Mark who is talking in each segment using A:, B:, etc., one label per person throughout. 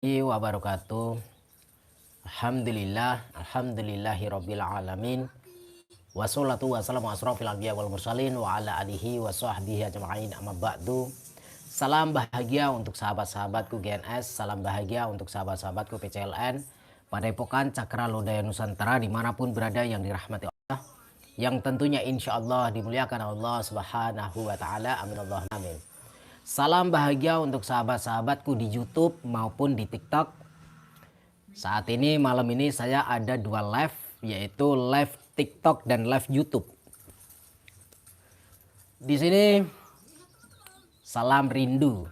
A: Wabarakatuh. Alhamdulillahirabbil alamin. Wassalatu wassalamu asrofil anbiya wal mursalin wa ala alihi wa sahbihi ajma'in, amma ba'du. Salam bahagia untuk sahabat-sahabatku GNS, salam bahagia untuk sahabat-sahabatku PCLN, Padepokan Cakra Lodaya Nusantara dimanapun berada yang dirahmati Allah, yang tentunya insya Allah dimuliakan Allah Subhanahu wa Ta'ala. Amin Allah amin. Salam bahagia untuk sahabat-sahabatku di YouTube maupun di TikTok. Saat ini malam ini saya ada dua live, yaitu live TikTok dan live YouTube. Di sini salam rindu,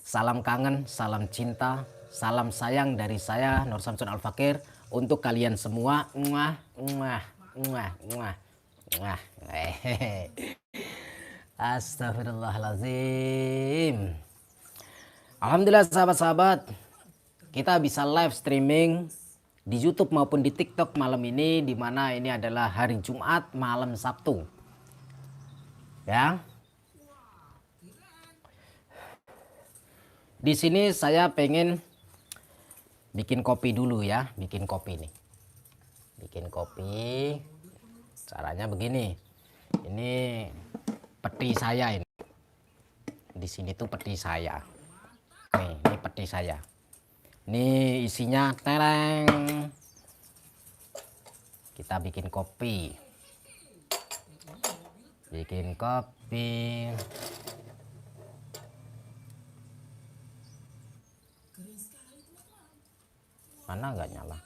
A: salam kangen, salam cinta, salam sayang dari saya Nur Samsun Al Fakir untuk kalian semua. Muah, muah, muah, muah, muah. Astagfirullahaladzim. Alhamdulillah sahabat-sahabat, kita bisa live streaming di YouTube maupun di TikTok malam ini, di mana ini adalah hari Jumat malam Sabtu. Ya. Di sini saya pengen bikin kopi dulu ya, bikin kopi nih. Bikin kopi. Caranya begini. Ini peti saya ini. Di sini tuh peti saya. Nih, ini peti saya. Ini isinya tereng. Kita bikin kopi. Bikin kopi. Mana nggak nyala?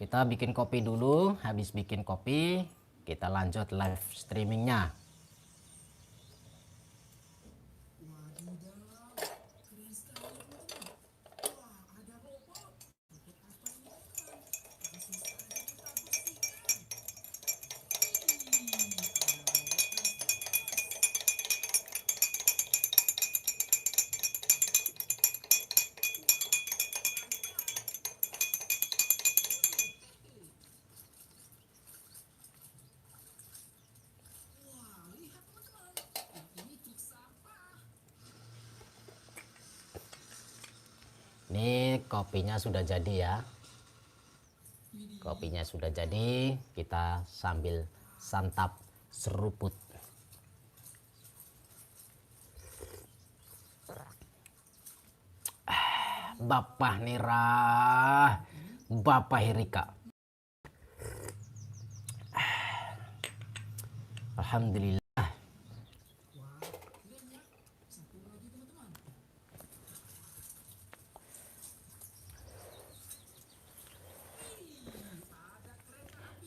A: Kita bikin kopi dulu, habis bikin kopi kita lanjut live streamingnya. Ini kopinya sudah jadi ya. Kopinya sudah jadi, kita sambil santap seruput. Bapak Nira, Bapak Herika. Alhamdulillah.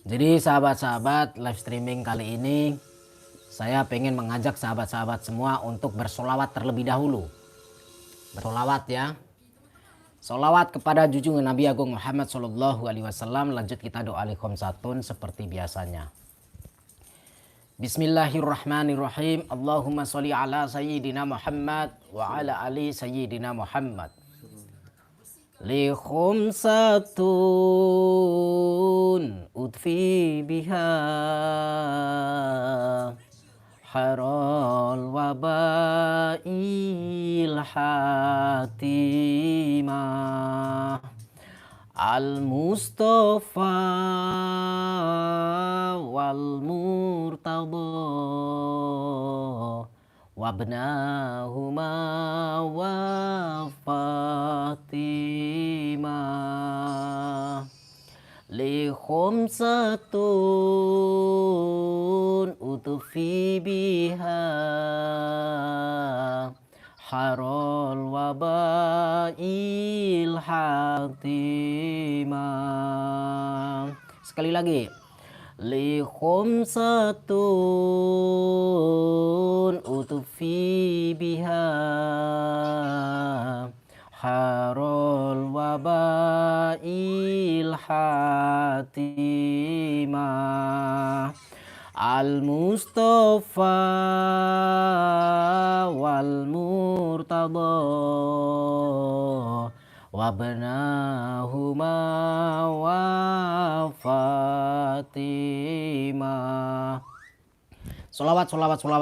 A: Jadi sahabat-sahabat, live streaming kali ini saya pengen mengajak sahabat-sahabat semua untuk bersolawat terlebih dahulu. Bersolawat ya. Solawat kepada junjungan Nabi Agung Muhammad Sallallahu Alaihi Wasallam. Lanjut kita doa khamsatun seperti biasanya. Bismillahirrahmanirrahim. Allahumma sholli ala sayyidina Muhammad wa ala ali sayyidina Muhammad. Li khumsatun udfi biha harol wabail hatimah al-mustafa wal murtada wabnahuma wa Fatimah li khumsatun utfi biha harol wabail hatimah. Sekali lagi. li khumsatun utufi biha harul wabail hatimah al-Mustafa wal Murtada wabnahuma wa Fatimah. Salawat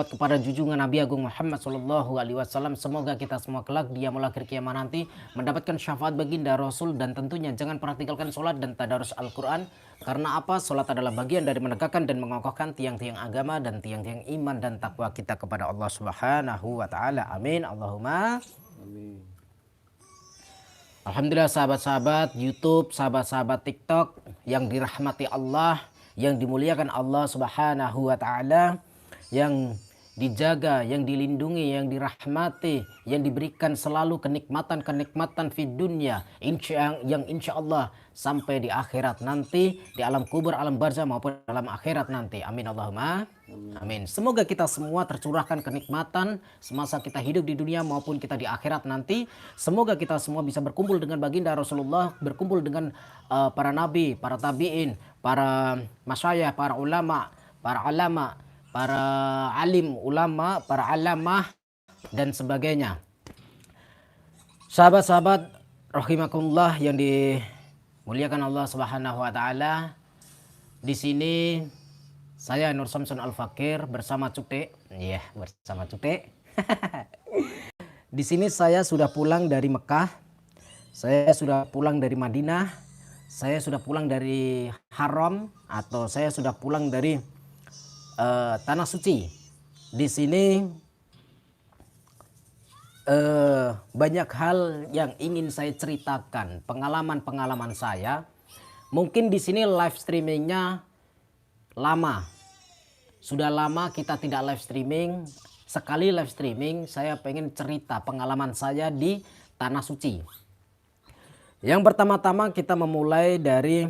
A: kepada junjungan Nabi Agung Muhammad Sallallahu Alaihi Wasallam. Semoga kita semua kelak dia akhir kiamat nanti mendapatkan syafaat baginda Rasul, dan tentunya jangan pernah tinggalkan sholat dan tadarus Al-Quran. Karena apa? Sholat adalah bagian dari menegakkan dan mengokohkan tiang-tiang agama dan tiang-tiang iman dan takwa kita kepada Allah Subhanahu Wa Taala. Amin. Allahumma amin. Alhamdulillah sahabat-sahabat YouTube, sahabat-sahabat TikTok yang dirahmati Allah, yang dimuliakan Allah Subhanahu Wa Taala, yang dijaga, yang dilindungi, yang dirahmati, yang diberikan selalu kenikmatan-kenikmatan di dunia, yang insya Allah sampai di akhirat nanti, di alam kubur, alam barzah maupun dalam akhirat nanti. Amin Allahumma amin. Semoga kita semua tercurahkan kenikmatan semasa kita hidup di dunia maupun kita di akhirat nanti. Semoga kita semua bisa berkumpul dengan baginda Rasulullah, berkumpul dengan para nabi, para tabi'in, para masyayikh, para ulama, para alim ulama, para alamah dan sebagainya. Sahabat-sahabat rahimakumullah yang dimuliakan Allah Subhanahu Wa Taala, di sini saya Nur Samsun Al-Fakir bersama Cukte, bersama Cukte. Di sini saya sudah pulang dari Mekah, saya sudah pulang dari Madinah, saya sudah pulang dari Haram, atau saya sudah pulang dari Tanah Suci. Di sini banyak hal yang ingin saya ceritakan, pengalaman-pengalaman saya. Mungkin di sini live streamingnya lama, sudah lama kita tidak live streaming. Sekali live streaming saya pengen cerita pengalaman saya di Tanah Suci. Yang pertama-tama kita memulai dari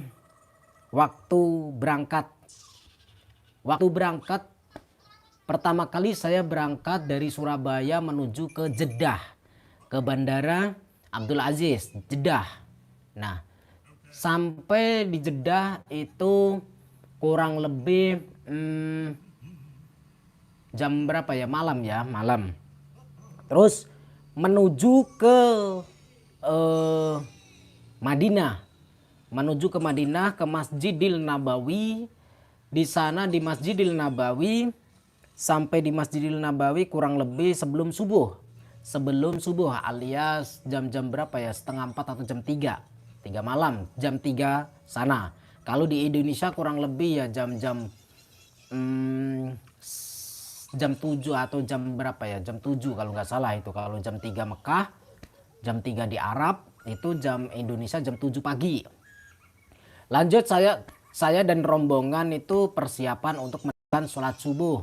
A: waktu berangkat. Waktu berangkat, pertama kali saya berangkat dari Surabaya menuju ke Jeddah, ke Bandara Abdul Aziz, Jeddah. Nah, sampai di Jeddah itu kurang lebih jam berapa ya? Malam ya, malam. Terus menuju ke Madinah, ke Masjidil Nabawi. Di sana di Masjidil Nabawi, sampai di Masjidil Nabawi kurang lebih sebelum subuh alias jam-jam berapa ya, setengah 4 atau jam 3 malam, jam 3 sana. Kalau di Indonesia kurang lebih ya jam 7 atau jam berapa ya, jam 7 kalau nggak salah itu. Kalau jam 3 Mekah, jam 3 di Arab, itu jam Indonesia jam 7 pagi. Lanjut saya dan rombongan itu persiapan untuk melakukan sholat subuh.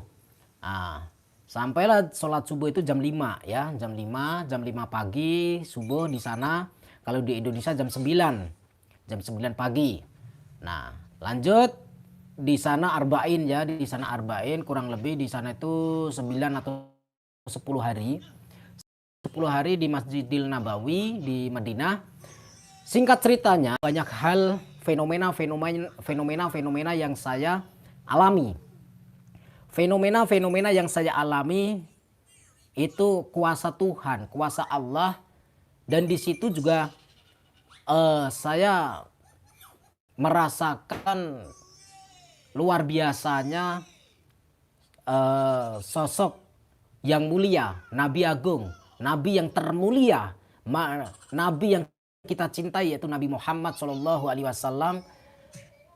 A: Nah, sampailah sholat subuh itu jam 5 ya, jam 5 pagi subuh di sana. Kalau di Indonesia jam 9 pagi. Nah, lanjut di sana arba'in ya, di sana arba'in kurang lebih di sana itu 9 atau 10 hari. 10 hari di Masjidil Nabawi di Madinah. Singkat ceritanya banyak hal fenomena yang saya alami. Fenomena yang saya alami itu kuasa Tuhan, kuasa Allah, dan di situ juga saya merasakan luar biasanya sosok yang mulia, Nabi Agung, Nabi yang termulia, Nabi yang kita cintai, yaitu Nabi Muhammad Shallallahu Alaihi Wasallam.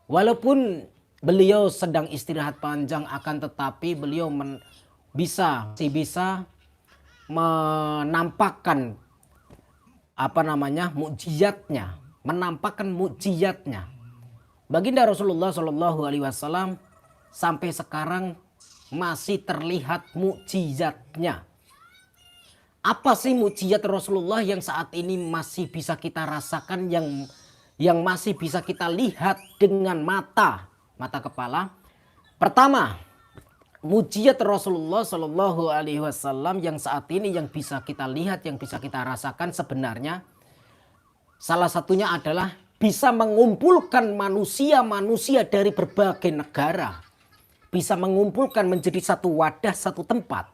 A: Walaupun beliau sedang istirahat panjang, akan tetapi beliau bisa menampakkan mukjizatnya, Baginda Rasulullah Shallallahu Alaihi Wasallam sampai sekarang masih terlihat mukjizatnya. Apa sih mukjizat Rasulullah yang saat ini masih bisa kita rasakan, yang masih bisa kita lihat dengan mata kepala? Pertama, mujizat Rasulullah Shallallahu Alaihi Wasallam yang saat ini yang bisa kita lihat, yang bisa kita rasakan sebenarnya salah satunya adalah bisa mengumpulkan manusia-manusia dari berbagai negara, bisa mengumpulkan menjadi satu wadah, satu tempat,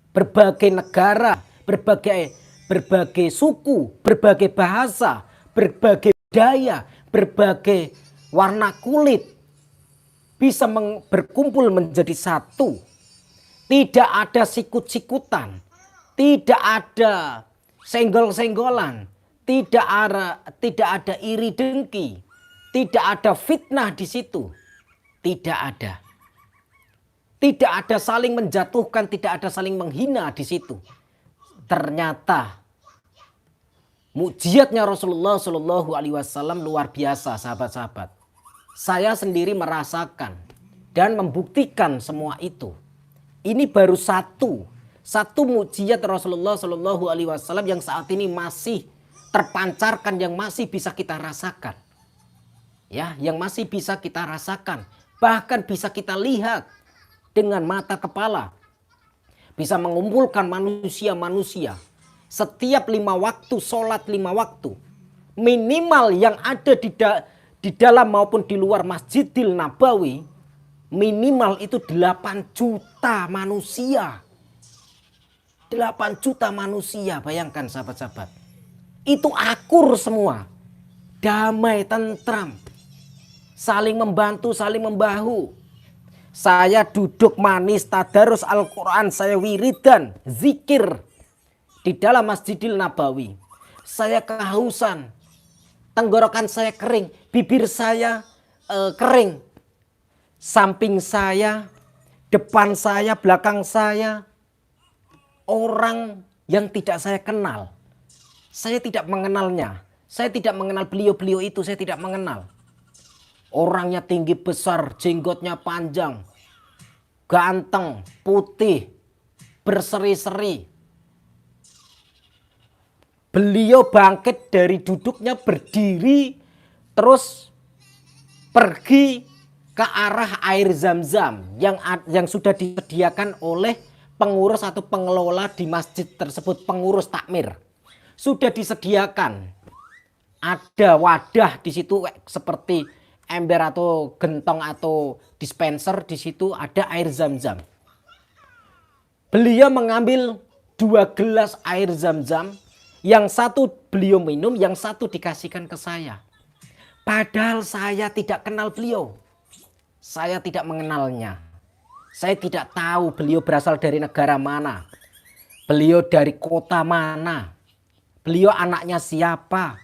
A: berbagai negara, berbagai suku, berbagai bahasa, berbagai budaya, berbagai warna kulit bisa berkumpul menjadi satu. Tidak ada sikut-sikutan, tidak ada senggol-senggolan, tidak ada iri dengki, tidak ada fitnah di situ. Tidak ada. Tidak ada saling menjatuhkan, tidak ada saling menghina di situ. Ternyata mukjizatnya Rasulullah Shallallahu Alaihi Wasallam luar biasa, sahabat-sahabat. Saya sendiri merasakan dan membuktikan semua itu. Ini baru satu mukjizat Rasulullah Shallallahu Alaihi Wasallam yang saat ini masih terpancarkan, yang masih bisa kita rasakan, ya, yang masih bisa kita rasakan, bahkan bisa kita lihat dengan mata kepala, bisa mengumpulkan manusia-manusia setiap 5 waktu, sholat 5 waktu, minimal yang ada di dalam maupun di luar Masjidil Nabawi, minimal itu 8 juta manusia. 8 juta manusia, bayangkan sahabat-sahabat. Itu akur semua. Damai, tentram. Saling membantu, saling membahu. Saya duduk manis, tadarus Al-Quran, saya wiridan, zikir di dalam Masjidil Nabawi. Saya kehausan. Tenggorokan saya kering, bibir saya kering. Samping saya, depan saya, belakang saya, orang yang tidak saya kenal. Saya tidak mengenalnya. Saya tidak mengenal beliau-beliau itu, saya tidak mengenal. Orangnya tinggi besar, jenggotnya panjang, ganteng, putih, berseri-seri. Beliau bangkit dari duduknya, berdiri, terus pergi ke arah air Zam-Zam yang sudah disediakan oleh pengurus atau pengelola di masjid tersebut, pengurus takmir. Sudah disediakan. Ada wadah di situ seperti ember atau gentong atau dispenser, di situ ada air Zam-Zam. Beliau mengambil 2 gelas air Zam-Zam. Yang satu beliau minum, yang satu dikasihkan ke saya. Padahal saya tidak kenal beliau. Saya tidak mengenalnya. Saya tidak tahu beliau berasal dari negara mana. Beliau dari kota mana. Beliau anaknya siapa.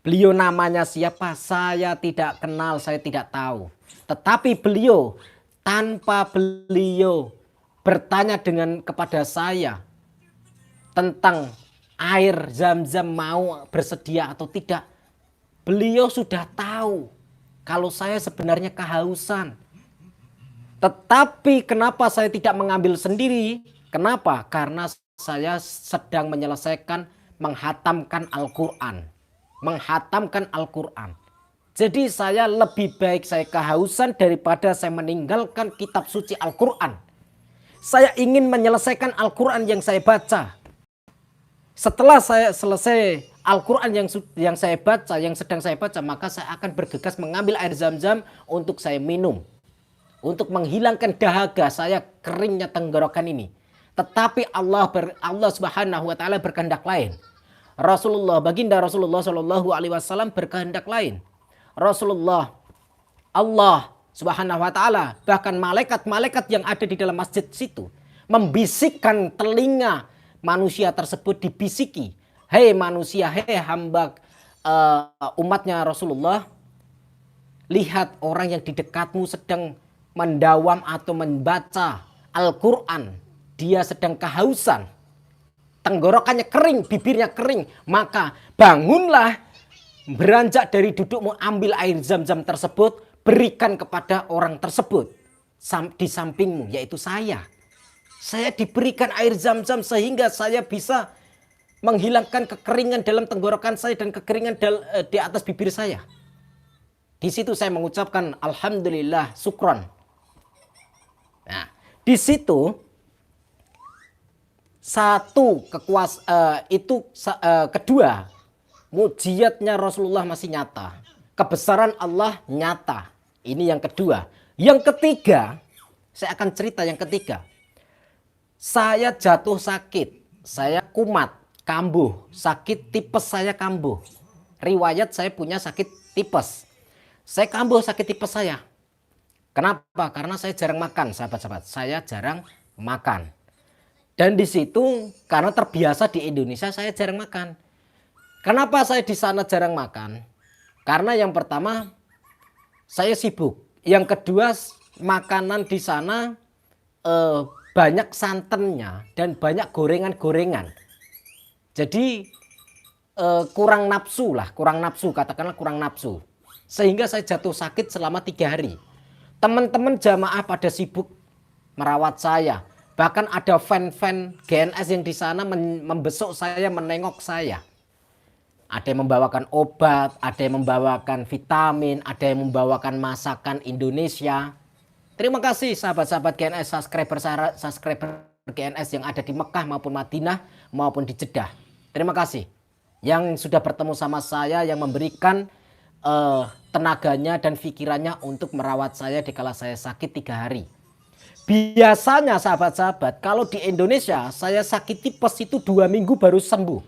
A: Beliau namanya siapa. Saya tidak kenal, saya tidak tahu. Tetapi beliau, tanpa beliau bertanya kepada saya tentang air Zam-Zam mau bersedia atau tidak, beliau sudah tahu kalau saya sebenarnya kehausan. Tetapi kenapa saya tidak mengambil sendiri? Kenapa? Karena saya sedang menyelesaikan menghatamkan Al-Quran. Menghatamkan Al-Quran. Jadi saya lebih baik saya kehausan daripada saya meninggalkan kitab suci Al-Quran. Saya ingin menyelesaikan Al-Quran yang saya baca. Setelah saya selesai Al-Quran yang saya baca, yang sedang saya baca, maka saya akan bergegas mengambil air Zam-Zam untuk saya minum. Untuk menghilangkan dahaga saya keringnya tenggorokan ini. Tetapi Allah Subhanahu wa taala berkehendak lain. Baginda Rasulullah Shallallahu Alaihi Wasallam berkehendak lain. Allah Subhanahu wa taala, bahkan malaikat-malaikat yang ada di dalam masjid situ membisikkan telinga manusia tersebut, dibisiki, hei manusia, hei hamba umatnya Rasulullah, lihat orang yang di dekatmu sedang mendawam atau membaca Al-Quran, dia sedang kehausan, tenggorokannya kering, bibirnya kering, maka bangunlah, beranjak dari dudukmu, ambil air Zam-Zam tersebut, berikan kepada orang tersebut di sampingmu, yaitu saya. Saya diberikan air Zam-Zam sehingga saya bisa menghilangkan kekeringan dalam tenggorokan saya dan kekeringan di atas bibir saya. Di situ saya mengucapkan alhamdulillah, syukron. Di situ kedua, mujizatnya Rasulullah masih nyata. Kebesaran Allah nyata. Ini yang kedua. Yang ketiga, saya akan cerita yang ketiga. Saya jatuh sakit, saya kumat, kambuh, sakit tipes saya kambuh. Riwayat saya punya sakit tipes. Saya kambuh sakit tipes saya. Kenapa? Karena saya jarang makan, sahabat-sahabat. Saya jarang makan. Dan di situ karena terbiasa di Indonesia saya jarang makan. Kenapa saya di sana jarang makan? Karena yang pertama saya sibuk. Yang kedua makanan di sana banyak santannya dan banyak gorengan-gorengan. Jadi kurang nafsu lah, katakanlah kurang nafsu. Sehingga saya jatuh sakit selama 3 hari. Teman-teman jamaah pada sibuk merawat saya. Bahkan ada fan-fan GNS yang di sana membesuk saya, menengok saya. Ada yang membawakan obat, ada yang membawakan vitamin, ada yang membawakan masakan Indonesia. Terima kasih sahabat-sahabat GNS, subscriber GNS yang ada di Mekah maupun Madinah maupun di Jeddah. Terima kasih yang sudah bertemu sama saya, yang memberikan tenaganya dan pikirannya untuk merawat saya dikala saya sakit 3 hari. Biasanya sahabat-sahabat, kalau di Indonesia saya sakit tipes itu 2 minggu baru sembuh.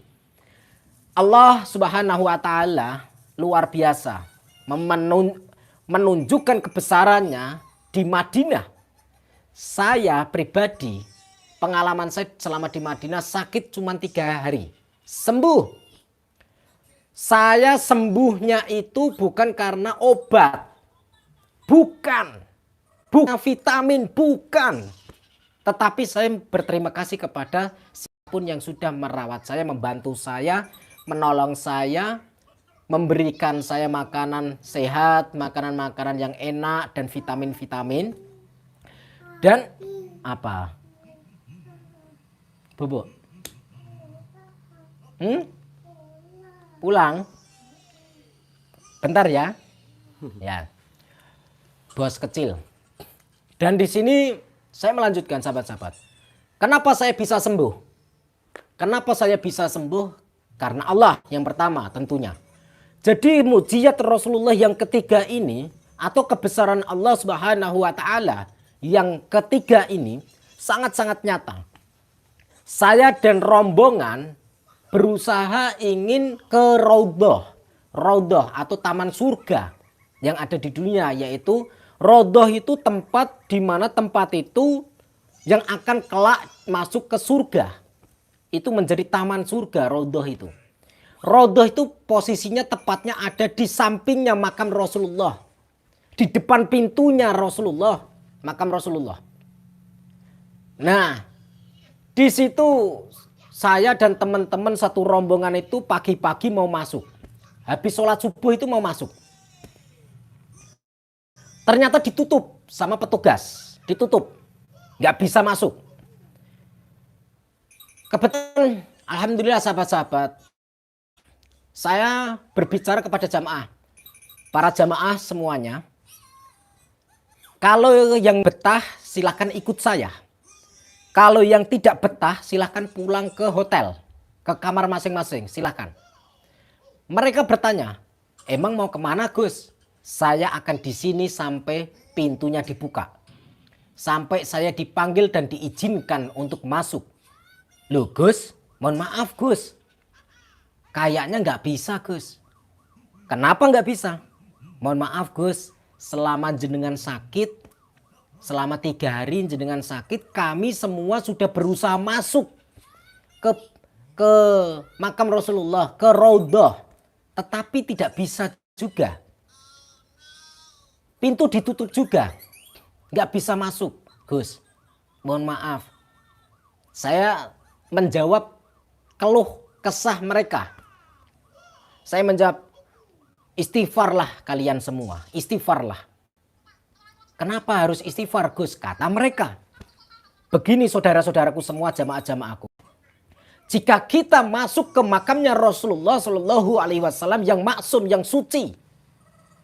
A: Allah Subhanahu wa Ta'ala luar biasa menunjukkan kebesarannya di Madinah. Saya pribadi, pengalaman saya selama di Madinah sakit cuma 3 hari. Sembuh. Saya sembuhnya itu bukan karena obat. Bukan vitamin, bukan. Tetapi saya berterima kasih kepada siapapun yang sudah merawat saya, membantu saya, menolong saya, memberikan saya makanan sehat, makanan-makanan yang enak dan vitamin-vitamin. Dan apa? Bobo. Pulang. Bentar ya. Ya. Bos kecil. Dan di sini saya melanjutkan sahabat-sahabat. Kenapa saya bisa sembuh? Kenapa saya bisa sembuh? Karena Allah yang pertama tentunya. Jadi mujizat Rasulullah yang ketiga ini atau kebesaran Allah Subhanahu wa Ta'ala yang ketiga ini sangat-sangat nyata. Saya dan rombongan berusaha ingin ke Raudhah atau taman surga yang ada di dunia, yaitu Raudhah itu tempat di mana tempat itu yang akan kelak masuk ke surga. Itu menjadi taman surga Raudhah itu. Raudhah itu posisinya tepatnya ada di sampingnya makam Rasulullah. Di depan pintunya Rasulullah, makam Rasulullah. Nah, di situ saya dan teman-teman satu rombongan itu pagi-pagi mau masuk. Habis sholat subuh itu mau masuk. Ternyata ditutup sama petugas. Ditutup. Nggak bisa masuk. Kebetulan alhamdulillah sahabat-sahabat. Saya berbicara kepada jamaah. Para jamaah semuanya. Kalau yang betah silahkan ikut saya. Kalau yang tidak betah silahkan pulang ke hotel. Ke kamar masing-masing silahkan. Mereka bertanya, emang mau kemana Gus? Saya akan di sini sampai pintunya dibuka. Sampai saya dipanggil dan diizinkan untuk masuk. Loh Gus, mohon maaf Gus. Kayaknya nggak bisa Gus. Kenapa nggak bisa? Mohon maaf Gus, selama jenengan sakit, selama 3 hari jenengan sakit, kami semua sudah berusaha masuk ke makam Rasulullah, ke Raudhah. Tetapi tidak bisa juga. Pintu ditutup juga. Nggak bisa masuk, Gus. Mohon maaf. Saya menjawab keluh kesah mereka. Saya menjawab, istighfarlah kalian semua. Istighfarlah. Kenapa harus istighfar, Gus? Kata mereka. Begini saudara-saudaraku semua, jamaah-jamaahku. Jika kita masuk ke makamnya Rasulullah Shallallahu Alaihi Wasallam yang maksum, yang suci,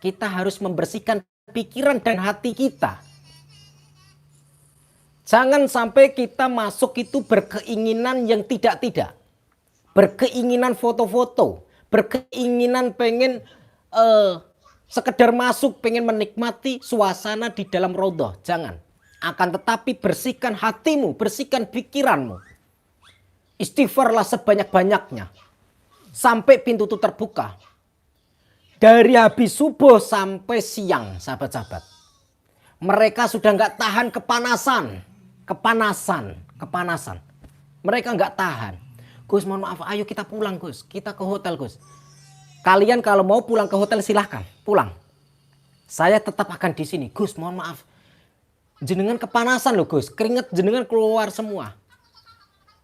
A: kita harus membersihkan pikiran dan hati kita. Jangan sampai kita masuk itu berkeinginan yang tidak-tidak. Berkeinginan foto-foto. Berkeinginan pengen sekedar masuk, pengen menikmati suasana di dalam raudhah. Jangan. Akan tetapi bersihkan hatimu, bersihkan pikiranmu. Istighfarlah sebanyak-banyaknya. Sampai pintu itu terbuka. Dari habis subuh sampai siang, sahabat-sahabat. Mereka sudah nggak tahan kepanasan. Kepanasan. Mereka nggak tahan. Gus, mohon maaf, ayo kita pulang Gus. Kita ke hotel Gus. Kalian kalau mau pulang ke hotel silahkan, pulang. Saya tetap akan di sini. Gus, mohon maaf. Jenengan kepanasan loh Gus. Keringat jenengan keluar semua.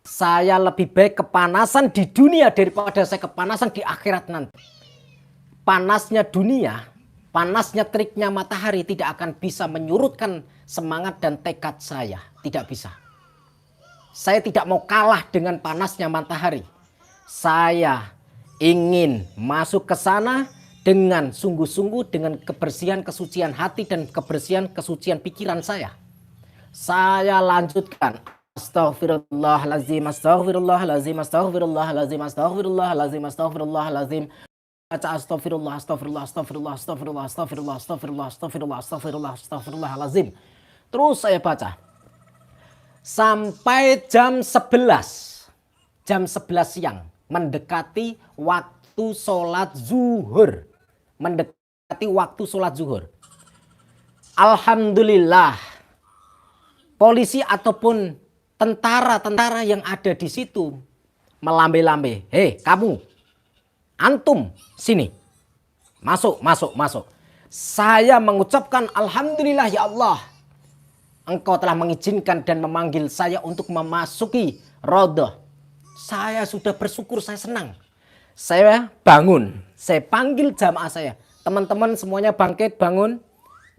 A: Saya lebih baik kepanasan di dunia daripada saya kepanasan di akhirat nanti. Panasnya dunia, panasnya teriknya matahari tidak akan bisa menyurutkan semangat dan tekad saya. Tidak bisa. Saya tidak mau kalah dengan panasnya matahari. Saya ingin masuk ke sana dengan sungguh-sungguh, dengan kebersihan, kesucian hati dan kebersihan, kesucian pikiran saya. Saya lanjutkan. Astaghfirullahalazim, astaghfirullahalazim, astaghfirullahalazim, astaghfirullahalazim, astaghfirullahalazim. Baca astagfirullah, astagfirullah, astagfirullah, astagfirullah, astagfirullah, astagfirullah, astagfirullah, astagfirullah, astagfirullahalazim. Terus saya baca. Sampai jam 11. Jam 11 siang. Mendekati waktu sholat zuhur. Mendekati waktu sholat zuhur. Alhamdulillah. Polisi ataupun tentara-tentara yang ada di situ melambai-lambai. Hei kamu. Antum, sini. Masuk. Saya mengucapkan alhamdulillah ya Allah. Engkau telah mengizinkan dan memanggil saya untuk memasuki raudhah. Saya sudah bersyukur, saya senang. Saya bangun. Saya panggil jamaah saya. Teman-teman semuanya bangkit, bangun.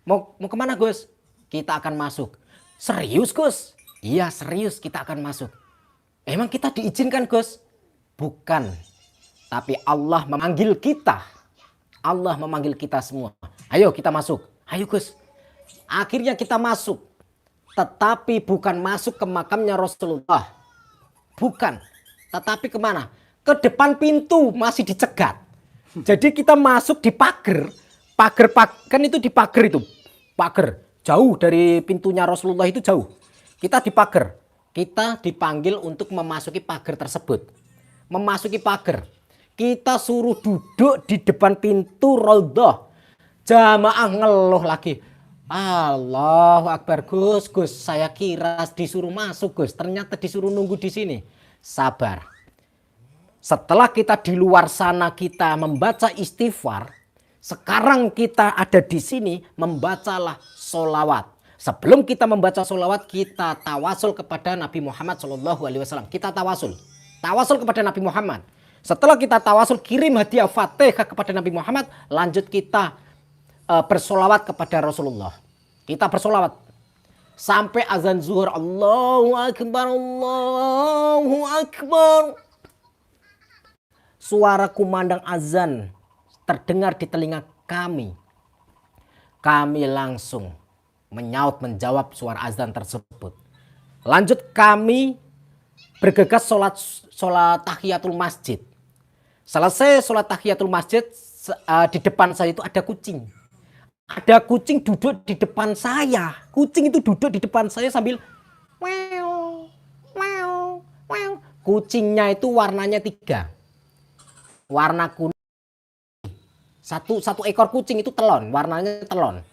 A: Mau kemana Gus? Kita akan masuk. Serius Gus? Iya serius kita akan masuk. Emang kita diizinkan Gus? Bukan. Tapi Allah memanggil kita. Allah memanggil kita semua. Ayo kita masuk. Ayo Gus. Akhirnya kita masuk. Tetapi bukan masuk ke makamnya Rasulullah. Bukan. Tetapi kemana? Ke depan pintu masih dicegat. Jadi kita masuk di pagar. Pagar kan itu di pagar itu. Pagar. Jauh dari pintunya Rasulullah itu jauh. Kita di pagar. Kita dipanggil untuk memasuki pagar tersebut. Memasuki pagar. Kita suruh duduk di depan pintu raudhah. Jamaah ngeluh lagi. Allahu Akbar Gus, saya kira disuruh masuk Gus. Ternyata disuruh nunggu di sini. Sabar. Setelah kita di luar sana kita membaca istighfar. Sekarang kita ada di sini membacalah sholawat. Sebelum kita membaca sholawat kita tawasul kepada Nabi Muhammad SAW. Kita tawasul. Tawasul kepada Nabi Muhammad. Setelah kita tawasul kirim hadiah Fatihah kepada Nabi Muhammad, lanjut kita bersolawat kepada Rasulullah. Kita bersolawat sampai azan zuhur. Allahu Akbar, Allahu Akbar. Suara kumandang azan terdengar di telinga kami. Kami langsung menjawab suara azan tersebut. Lanjut kami bergegas sholat tahiyatul masjid. Selesai sholat tahiyatul masjid, di depan saya itu ada kucing. Ada kucing duduk di depan saya. Kucing itu duduk di depan saya sambil meow, meow, meow. Kucingnya itu warnanya 3. Warna kuning. Satu ekor kucing itu telon, warnanya telon.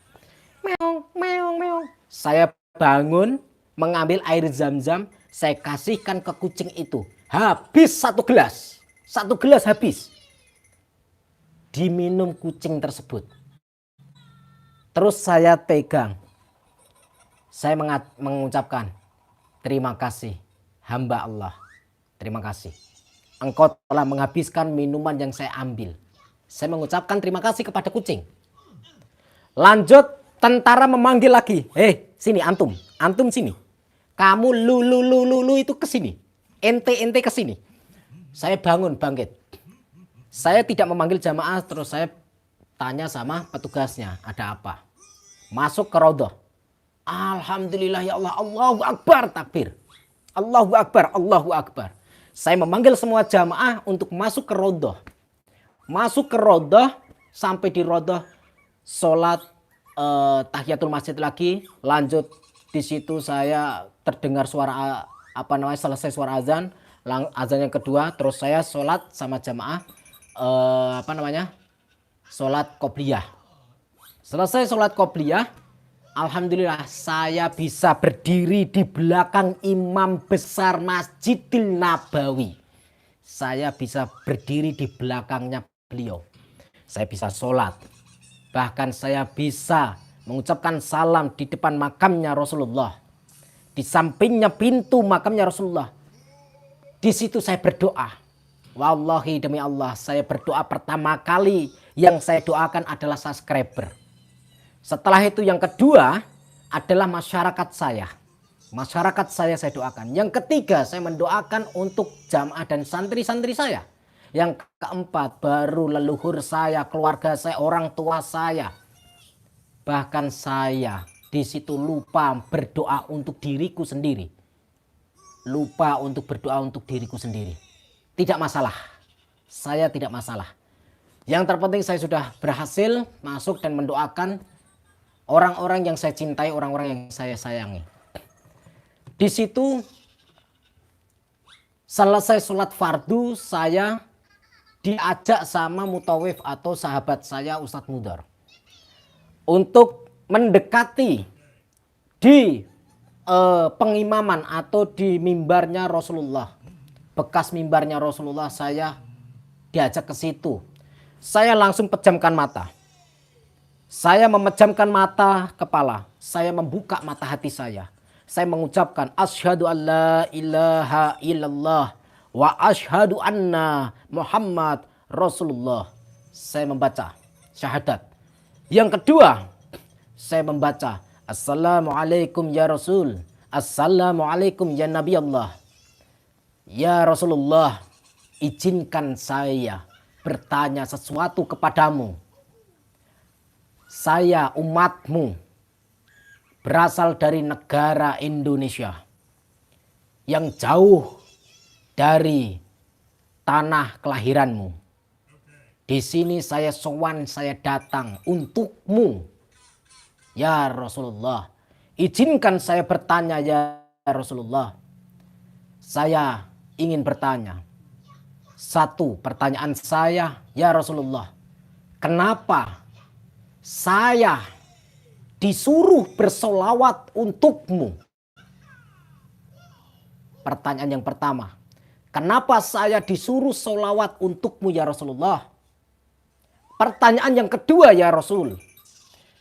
A: Meow, meow, meow. Saya bangun, mengambil air zam-zam, saya kasihkan ke kucing itu. Habis 1 gelas. 1 gelas habis. Diminum kucing tersebut. Terus saya pegang. Saya mengucapkan, terima kasih hamba Allah. Terima kasih. Engkau telah menghabiskan minuman yang saya ambil. Saya mengucapkan terima kasih kepada kucing. Lanjut, tentara memanggil lagi. Hei, sini antum. Antum sini. Kamu lu itu ke sini. Ente ke sini. Saya bangun bangkit. Saya tidak memanggil jamaah, terus saya tanya sama petugasnya, ada apa? Masuk ke raudhah. Alhamdulillah ya Allah, Allahu Akbar, takbir. Allahu Akbar, Allahu Akbar. Saya memanggil semua jamaah untuk masuk ke rodoh. Masuk ke rodoh, sampai di rodoh sholat tahiyatul masjid lagi. Lanjut di situ saya terdengar suara selesai suara azan. Azan yang kedua, terus saya sholat sama jamaah sholat qobliyah. Selesai sholat qobliyah, alhamdulillah saya bisa berdiri di belakang imam besar Masjidil Nabawi. Saya bisa berdiri di belakangnya beliau. Saya bisa sholat. Bahkan saya bisa mengucapkan salam di depan makamnya Rasulullah. Di sampingnya pintu makamnya Rasulullah. Di situ saya berdoa. Wallahi demi Allah, saya berdoa pertama kali yang saya doakan adalah subscriber. Setelah itu yang kedua adalah masyarakat saya. Masyarakat saya doakan. Yang ketiga saya mendoakan untuk jamaah dan santri-santri saya. Yang keempat baru leluhur saya, keluarga saya, orang tua saya. Bahkan saya di situ lupa berdoa untuk diriku sendiri. Lupa untuk berdoa untuk diriku sendiri. Tidak masalah. Saya tidak masalah. Yang terpenting saya sudah berhasil masuk dan mendoakan orang-orang yang saya cintai, orang-orang yang saya sayangi. Di situ selesai sholat fardu, saya diajak sama mutawif atau sahabat saya Ustadz Mudar untuk mendekati di pengimaman atau di mimbarnya Rasulullah. Bekas mimbarnya Rasulullah, saya diajak ke situ. Saya langsung pejamkan mata. Saya memejamkan mata kepala. Saya membuka mata hati saya. Saya mengucapkan asyhadu an la ilaha illallah wa asyhadu anna Muhammad Rasulullah. Saya membaca syahadat. Yang kedua, saya membaca assalamualaikum ya Rasul. Assalamualaikum ya Nabi Allah. Ya Rasulullah, izinkan saya bertanya sesuatu kepadamu. Saya umatmu, berasal dari negara Indonesia yang jauh dari tanah kelahiranmu. Di sini saya sowan, saya datang untukmu. Ya Rasulullah, izinkan saya bertanya ya Rasulullah. Saya ingin bertanya. Satu pertanyaan saya, ya Rasulullah. Kenapa saya disuruh bersolawat untukmu? Pertanyaan yang pertama. Kenapa saya disuruh solawat untukmu ya Rasulullah? Pertanyaan yang kedua ya Rasul.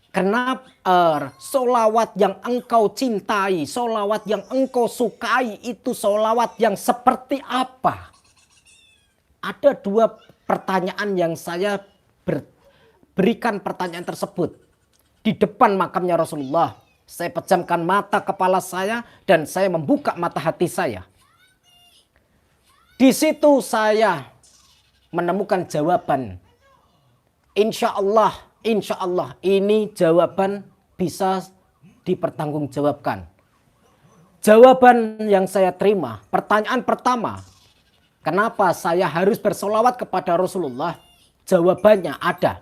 A: Kenapa solawat yang engkau cintai, solawat yang engkau sukai itu solawat yang seperti apa? Ada dua pertanyaan yang saya berikan pertanyaan tersebut di depan makamnya Rasulullah. Saya pejamkan mata kepala saya dan saya membuka mata hati saya. Di situ saya menemukan jawaban. Insya Allah ini jawaban bisa dipertanggungjawabkan. Jawaban yang saya terima, pertanyaan pertama, kenapa saya harus bersolawat kepada Rasulullah? Jawabannya ada.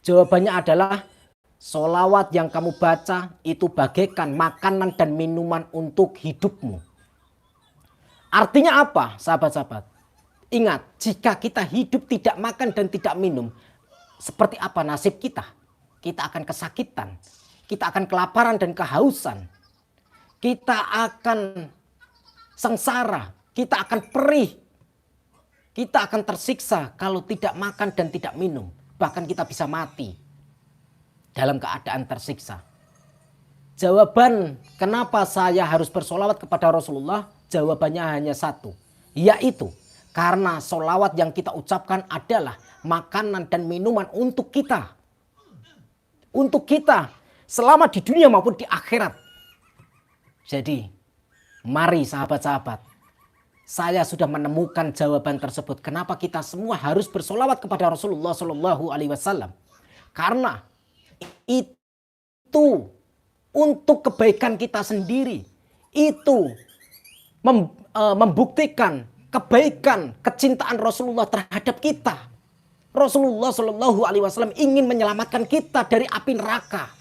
A: Jawabannya adalah solawat yang kamu baca itu bagaikan makanan dan minuman untuk hidupmu. Artinya apa, sahabat-sahabat? Ingat, jika kita hidup tidak makan dan tidak minum, seperti apa nasib kita? Kita akan kesakitan, kita akan kelaparan dan kehausan, kita akan sengsara, kita akan perih, kita akan tersiksa kalau tidak makan dan tidak minum. Bahkan kita bisa mati dalam keadaan tersiksa. Jawaban kenapa saya harus bersolawat kepada Rasulullah, jawabannya hanya satu, yaitu karena solawat yang kita ucapkan adalah makanan dan minuman untuk kita. Untuk kita selama di dunia maupun di akhirat. Jadi mari sahabat-sahabat, saya sudah menemukan jawaban tersebut. Kenapa kita semua harus bersolawat kepada Rasulullah SAW? Karena itu untuk kebaikan kita sendiri. Itu membuktikan kebaikan, kecintaan Rasulullah terhadap kita. Rasulullah Shallallahu Alaihi Wasallam ingin menyelamatkan kita dari api neraka.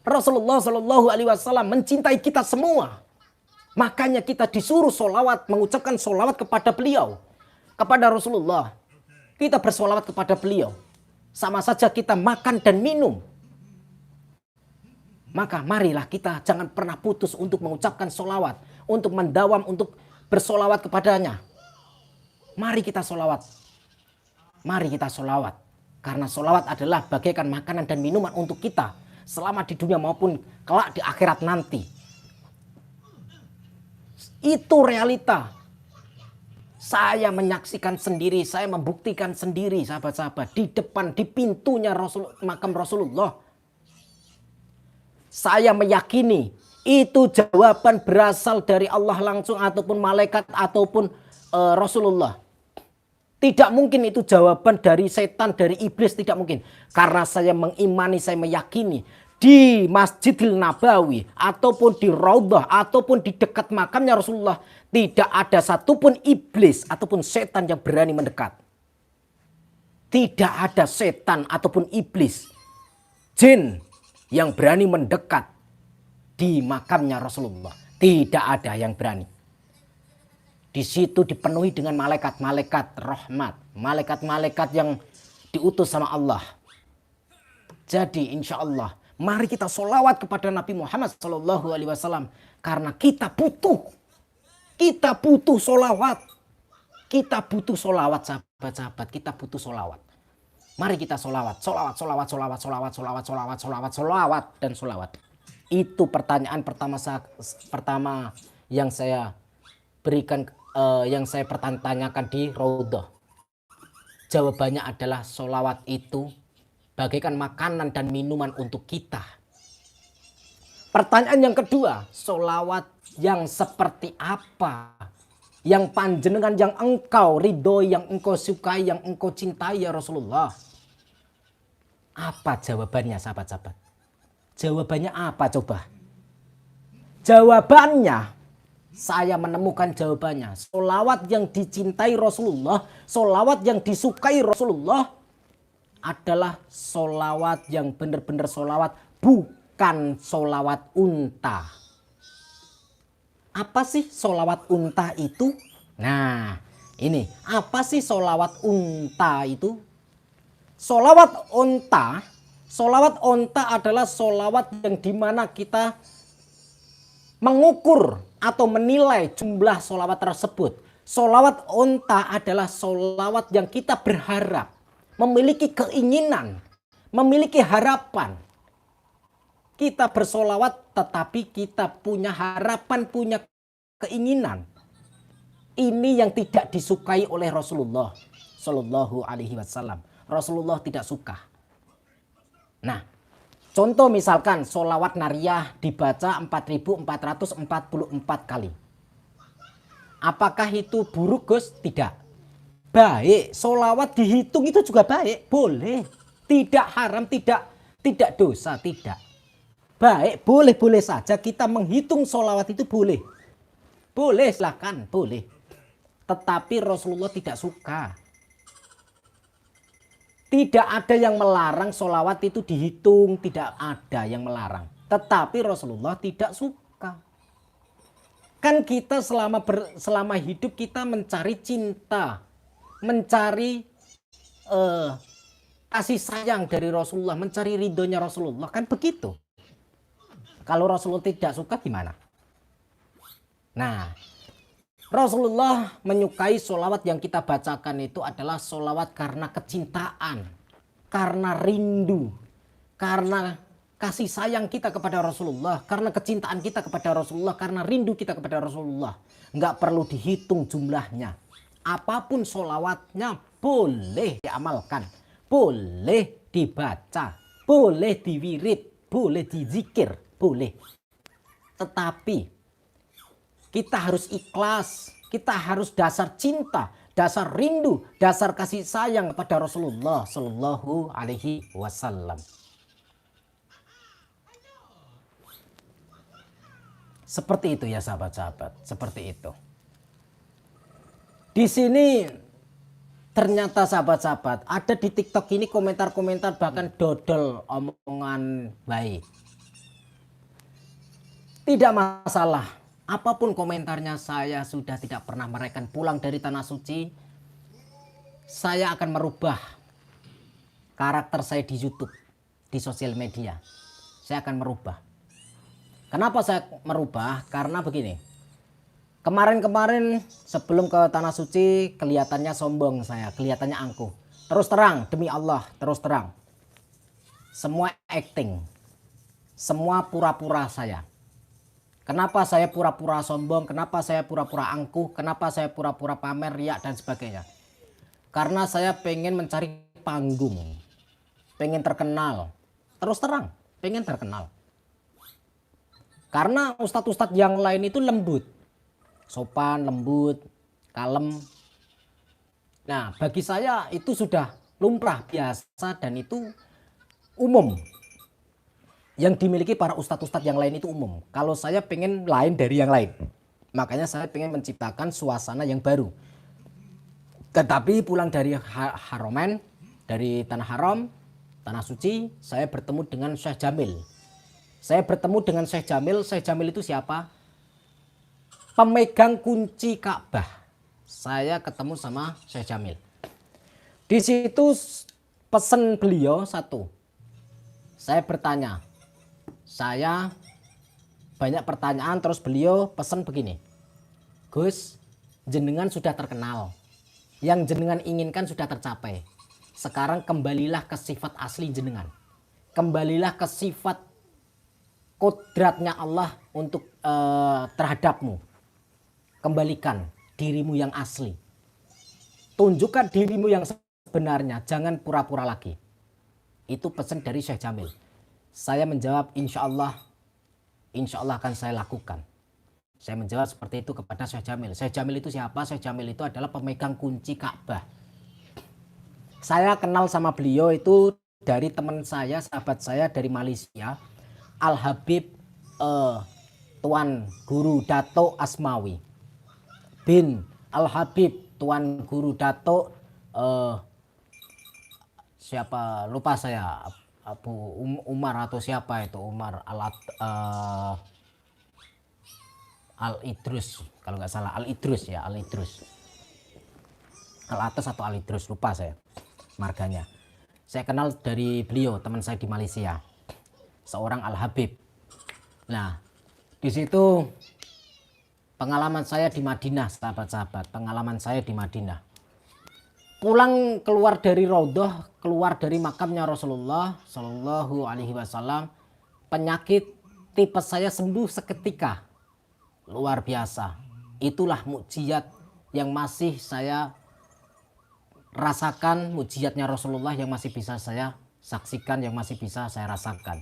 A: Rasulullah Shallallahu Alaihi Wasallam mencintai kita semua. Makanya kita disuruh sholawat, mengucapkan sholawat kepada beliau, kepada Rasulullah. Kita bersolawat kepada beliau. Sama saja kita makan dan minum. Maka marilah kita jangan pernah putus untuk mengucapkan sholawat, untuk mendawam, untuk bersolawat kepadanya. Mari kita sholawat. Mari kita sholawat. Karena sholawat adalah bagaikan makanan dan minuman untuk kita. Selama di dunia maupun kelak di akhirat nanti. Itu realita. Saya menyaksikan sendiri, saya membuktikan sendiri sahabat-sahabat. Di depan, di pintunya makam Rasulullah. Saya meyakini itu jawaban berasal dari Allah langsung ataupun malaikat ataupun Rasulullah. Tidak mungkin itu jawaban dari setan, dari iblis, tidak mungkin. Karena saya mengimani, saya meyakini di Masjidil Nabawi ataupun di Raudhah ataupun di dekat makamnya Rasulullah tidak ada satupun iblis ataupun setan yang berani mendekat. Tidak ada setan ataupun iblis, jin yang berani mendekat di makamnya Rasulullah. Tidak ada yang berani. Di situ dipenuhi dengan malaikat-malaikat rahmat, malaikat-malaikat yang diutus sama Allah. Jadi insya Allah mari kita sholawat kepada Nabi Muhammad SAW karena kita butuh sholawat. Kita butuh sholawat sahabat-sahabat, kita butuh sholawat. Mari kita sholawat, sholawat, sholawat, sholawat, sholawat, sholawat, sholawat, sholawat, sholawat, dan sholawat. Itu pertanyaan pertama yang saya berikan, yang saya pertanyakan di Raudhah. Jawabannya adalah sholawat itu bagaikan makanan dan minuman untuk kita. Pertanyaan yang kedua, sholawat yang seperti apa? Yang panjenengan, yang engkau ridhoi, yang engkau sukai, yang engkau cintai ya Rasulullah. Apa jawabannya sahabat-sahabat? Jawabannya apa coba? Jawabannya, saya menemukan jawabannya. Sholawat yang dicintai Rasulullah, sholawat yang disukai Rasulullah adalah sholawat yang benar-benar sholawat, bukan sholawat unta. Apa sih sholawat unta itu? Nah, ini apa sih sholawat unta itu? Sholawat unta adalah sholawat yang dimana kita mengukur atau menilai jumlah sholawat tersebut. Sholawat unta adalah sholawat yang kita berharap, memiliki keinginan, memiliki harapan. Kita bersolawat tetapi kita punya harapan, punya keinginan. Ini yang tidak disukai oleh Rasulullah Shallallahu Alaihi Wasallam. Rasulullah tidak suka. Nah, contoh misalkan solawat nariyah dibaca 4.444 kali. Apakah itu buruk Gus? Tidak. Baik, solawat dihitung itu juga baik, boleh. Tidak haram, tidak dosa, tidak. Baik, boleh-boleh saja kita menghitung solawat itu boleh. Boleh, silakan, boleh. Tetapi Rasulullah tidak suka. Tidak ada yang melarang solawat itu dihitung, tidak ada yang melarang. Tetapi Rasulullah tidak suka. Kan kita selama hidup kita mencari cinta, mencari kasih sayang dari Rasulullah, mencari ridhonya Rasulullah, kan begitu. Kalau Rasulullah tidak suka gimana? Nah, Rasulullah menyukai sholawat yang kita bacakan itu adalah sholawat karena kecintaan, karena rindu, karena kasih sayang kita kepada Rasulullah, karena kecintaan kita kepada Rasulullah, karena rindu kita kepada Rasulullah. Nggak perlu dihitung jumlahnya. Apapun sholawatnya boleh diamalkan, boleh dibaca, boleh diwirid, boleh dizikir, boleh. Tetapi kita harus ikhlas, kita harus dasar cinta, dasar rindu, dasar kasih sayang kepada Rasulullah Shallallahu Alaihi Wasallam. Seperti itu ya sahabat-sahabat, seperti itu. Di sini ternyata sahabat-sahabat ada di TikTok ini komentar-komentar bahkan dodol omongan baik. Tidak masalah, apapun komentarnya saya sudah tidak pernah meraikan pulang dari tanah suci. Saya akan merubah karakter saya di YouTube, di sosial media. Saya akan merubah. Kenapa saya merubah? Karena begini. Kemarin-kemarin sebelum ke tanah suci kelihatannya sombong saya, kelihatannya angkuh. Terus terang, demi Allah, terus terang. Semua acting. Semua pura-pura saya. Kenapa saya pura-pura sombong? Kenapa saya pura-pura angkuh? Kenapa saya pura-pura pamer, riak dan sebagainya? Karena saya pengen mencari panggung. Pengen terkenal. Terus terang, pengen terkenal. Karena ustadz-ustadz yang lain itu lembut, sopan, lembut, kalem. Nah, bagi saya itu sudah lumrah, biasa, dan itu umum. Yang dimiliki para ustadz-ustadz yang lain itu umum. Kalau saya pengen lain dari yang lain, makanya saya pengen menciptakan suasana yang baru. Tetapi pulang dari Haromen, dari Tanah Haram, Tanah Suci, saya bertemu dengan Syekh Jamil. Saya bertemu dengan Syekh Jamil. Syekh Jamil itu siapa? Pemegang kunci Ka'bah. Saya ketemu sama Syekh Jamil. Di situ pesan beliau satu. Saya bertanya. Saya banyak pertanyaan, terus beliau pesan begini. Gus, jenengan sudah terkenal. Yang jenengan inginkan sudah tercapai. Sekarang kembalilah ke sifat asli jenengan. Kembalilah ke sifat kodratnya Allah untuk terhadapmu. Kembalikan dirimu yang asli. Tunjukkan dirimu yang sebenarnya. Jangan pura-pura lagi. Itu pesan dari Syekh Jamil. Saya menjawab insya Allah akan saya lakukan. Saya menjawab seperti itu kepada Syekh Jamil. Syekh Jamil itu siapa? Syekh Jamil itu adalah pemegang kunci Ka'bah. Saya kenal sama beliau itu dari teman saya, sahabat saya dari Malaysia. Al-Habib Tuan Guru Dato Asmawi bin Al-Habib Tuan Guru Dato siapa lupa saya, Abu Umar atau siapa itu, Umar Al-Idrus kalau nggak salah, Al-Idrus ya, Al-Idrus, Al-Atas atau Al-Idrus, lupa saya marganya. Saya kenal dari beliau, teman saya di Malaysia, seorang Al-Habib. Nah, di situ pengalaman saya di Madinah, sahabat-sahabat, pengalaman saya di Madinah. Pulang keluar dari Raudhah, keluar dari makamnya Rasulullah Shallallahu Alaihi Wasallam, penyakit tipes saya sembuh seketika, luar biasa. Itulah mukjizat yang masih saya rasakan, mukjizatnya Rasulullah yang masih bisa saya saksikan, yang masih bisa saya rasakan.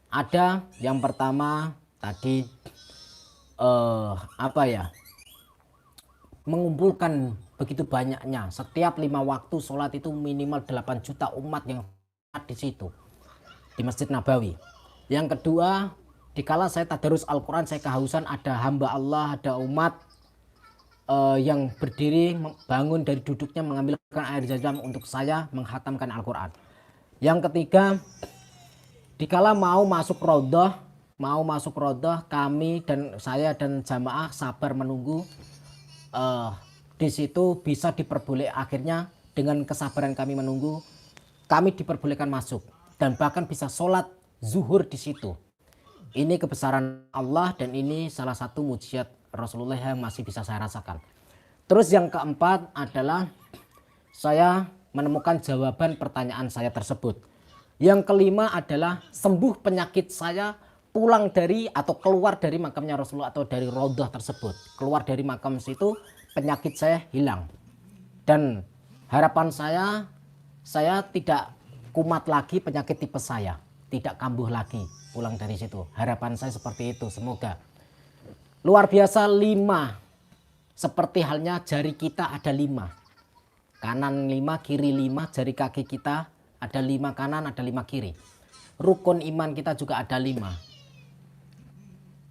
A: Ada yang pertama tadi mengumpulkan begitu banyaknya, setiap 5 waktu sholat itu minimal 8 juta umat yang di situ di Masjid Nabawi. Yang kedua, dikala saya tadarus Al-Quran, saya kehausan, ada hamba Allah, ada umat yang berdiri bangun dari duduknya mengambilkan air zam-zam untuk saya menghatamkan Al-Quran. Yang ketiga, dikala mau masuk Raudhah, kami dan saya dan jamaah sabar menunggu. Di situ bisa diperboleh, akhirnya dengan kesabaran kami menunggu, kami diperbolehkan masuk dan bahkan bisa sholat zuhur di situ. Ini kebesaran Allah dan ini salah satu mukjizat Rasulullah yang masih bisa saya rasakan. Terus yang keempat adalah saya menemukan jawaban pertanyaan saya tersebut. Yang kelima adalah sembuh penyakit saya, pulang dari atau keluar dari makamnya Rasulullah atau dari Raudhah tersebut. Keluar dari makam situ, penyakit saya hilang. Dan harapan saya tidak kumat lagi penyakit tipes saya. Tidak kambuh lagi pulang dari situ. Harapan saya seperti itu, semoga. Luar biasa, 5. Seperti halnya jari kita ada 5. Kanan 5, kiri 5, jari kaki kita ada 5 kanan, ada 5 kiri. Rukun iman kita juga ada 5.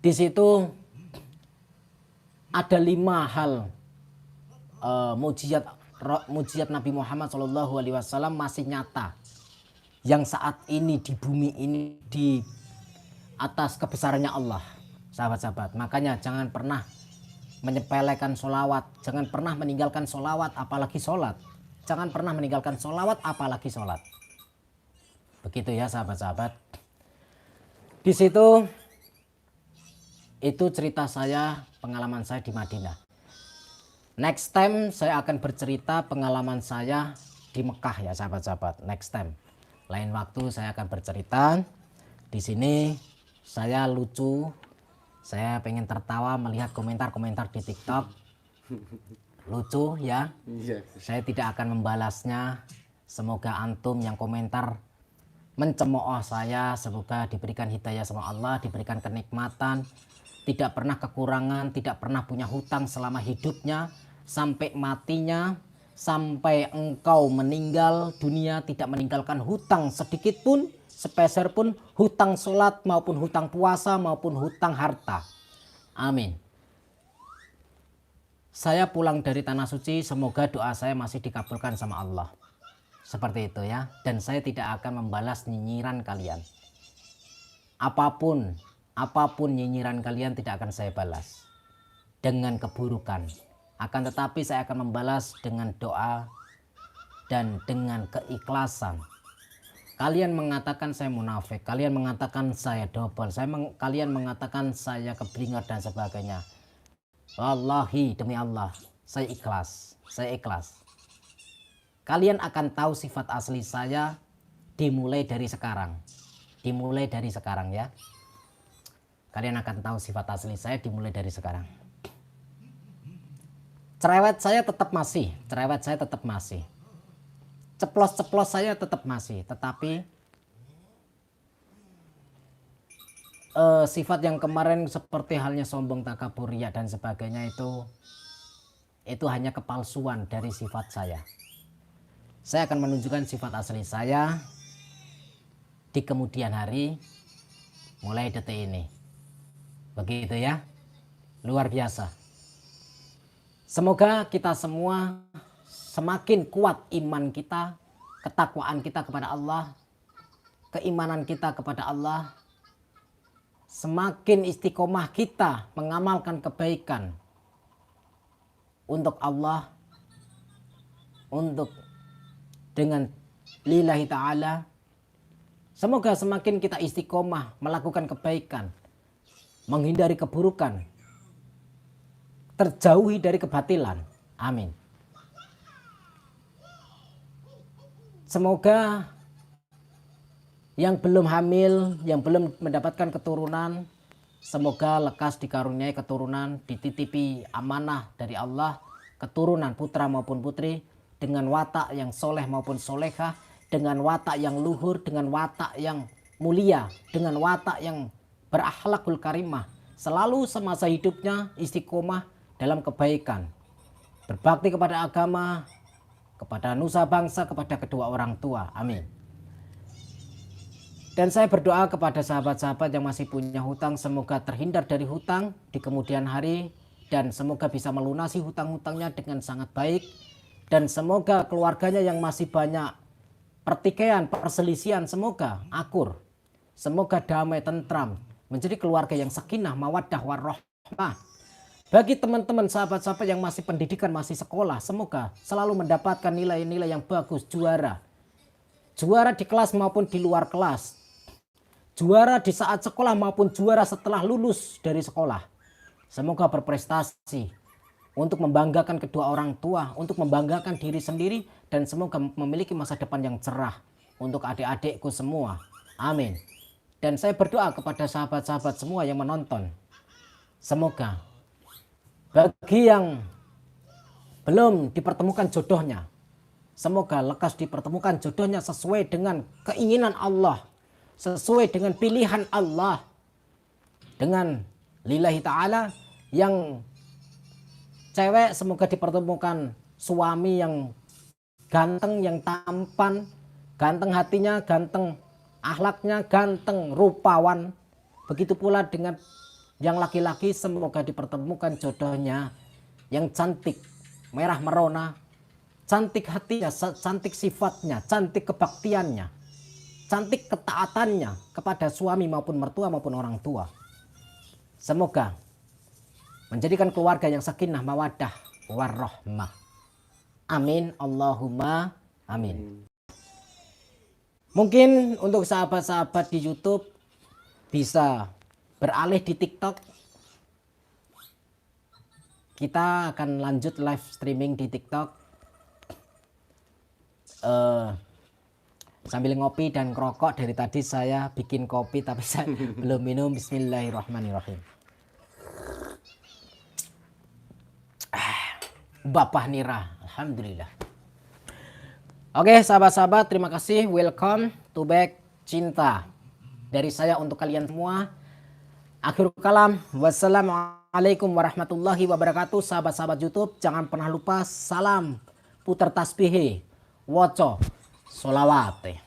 A: Di situ ada 5 hal mujizat Nabi Muhammad SAW masih nyata yang saat ini di bumi ini di atas kebesarannya Allah, sahabat-sahabat. Makanya jangan pernah menyepelekan sholawat, jangan pernah meninggalkan sholawat apalagi sholat, jangan pernah meninggalkan sholawat apalagi sholat. Begitu ya sahabat-sahabat. Di situ itu cerita saya, pengalaman saya di Madinah. Next time saya akan bercerita pengalaman saya di Mekah ya sahabat-sahabat. Next time, lain waktu saya akan bercerita. Di sini saya lucu, saya pengen tertawa melihat komentar-komentar di TikTok. Lucu ya. Saya tidak akan membalasnya. Semoga antum yang komentar mencemooh saya, semoga diberikan hidayah sama Allah, diberikan kenikmatan, tidak pernah kekurangan, tidak pernah punya hutang selama hidupnya, sampai matinya, sampai engkau meninggal dunia tidak meninggalkan hutang sedikit pun, sepeser pun, hutang sholat maupun hutang puasa maupun hutang harta. Amin. Saya pulang dari tanah suci, semoga doa saya masih dikabulkan sama Allah. Seperti itu ya. Dan saya tidak akan membalas nyinyiran kalian. Apapun nyinyiran kalian tidak akan saya balas dengan keburukan. Akan tetapi saya akan membalas dengan doa dan dengan keikhlasan. Kalian mengatakan saya munafik, kalian mengatakan saya double, kalian mengatakan saya keblinger dan sebagainya. Wallahi demi Allah, saya ikhlas, saya ikhlas. Kalian akan tahu sifat asli saya dimulai dari sekarang. Dimulai dari sekarang ya. Kalian akan tahu sifat asli saya dimulai dari sekarang. Cerewet saya tetap masih, ceplos-ceplos saya tetap masih, tetapi sifat yang kemarin seperti halnya sombong, takabur, riya dan sebagainya itu hanya kepalsuan dari sifat saya. Saya akan menunjukkan sifat asli saya di kemudian hari mulai detik ini. Begitu ya, luar biasa. Semoga kita semua semakin kuat iman kita, ketakwaan kita kepada Allah, keimanan kita kepada Allah, semakin istiqomah kita mengamalkan kebaikan untuk Allah, untuk dengan lillahi ta'ala. Semoga semakin kita istiqomah melakukan kebaikan, menghindari keburukan, terjauhi dari kebatilan. Amin. Semoga yang belum hamil, yang belum mendapatkan keturunan, semoga lekas dikaruniai keturunan, dititipi amanah dari Allah, keturunan putra maupun putri, dengan watak yang soleh maupun solehah, dengan watak yang luhur, dengan watak yang mulia, dengan watak yang berakhlakul karimah, selalu semasa hidupnya istiqomah dalam kebaikan, berbakti kepada agama, kepada nusa bangsa, kepada kedua orang tua. Amin. Dan saya berdoa kepada sahabat-sahabat yang masih punya hutang, semoga terhindar dari hutang di kemudian hari, dan semoga bisa melunasi hutang-hutangnya dengan sangat baik. Dan semoga keluarganya yang masih banyak pertikaian, perselisihan, semoga akur. Semoga damai, tentram, menjadi keluarga yang sakinah, mawaddah, warahmah. Bagi teman-teman sahabat-sahabat yang masih pendidikan, masih sekolah, semoga selalu mendapatkan nilai-nilai yang bagus, juara. Juara di kelas maupun di luar kelas. Juara di saat sekolah maupun juara setelah lulus dari sekolah. Semoga berprestasi untuk membanggakan kedua orang tua, untuk membanggakan diri sendiri, dan semoga memiliki masa depan yang cerah untuk adik-adikku semua. Amin. Dan saya berdoa kepada sahabat-sahabat semua yang menonton. Semoga bagi yang belum dipertemukan jodohnya, semoga lekas dipertemukan jodohnya sesuai dengan keinginan Allah, sesuai dengan pilihan Allah, dengan lillahi ta'ala. Yang cewek semoga dipertemukan suami yang ganteng, yang tampan, ganteng hatinya, ganteng akhlaknya, ganteng rupawan. Begitu pula dengan Yang laki-laki semoga dipertemukan jodohnya yang cantik, merah merona, cantik hatinya, cantik sifatnya, cantik kebaktiannya, cantik ketaatannya kepada suami maupun mertua maupun orang tua. Semoga menjadikan keluarga yang sakinah mawaddah warahmah. Amin Allahumma amin. Mungkin untuk sahabat-sahabat di YouTube bisa beralih di TikTok. Kita akan lanjut live streaming di TikTok sambil ngopi dan ngerokok. Dari tadi saya bikin kopi tapi saya belum minum. Bismillahirrahmanirrahim. Bapak Nira, alhamdulillah. Oke sahabat-sahabat, terima kasih. Welcome to back cinta dari saya untuk kalian semua. Akhirul kalam, wassalamualaikum warahmatullahi wabarakatuh. Sahabat-sahabat YouTube, jangan pernah lupa salam putar tasbih, woco, solawat.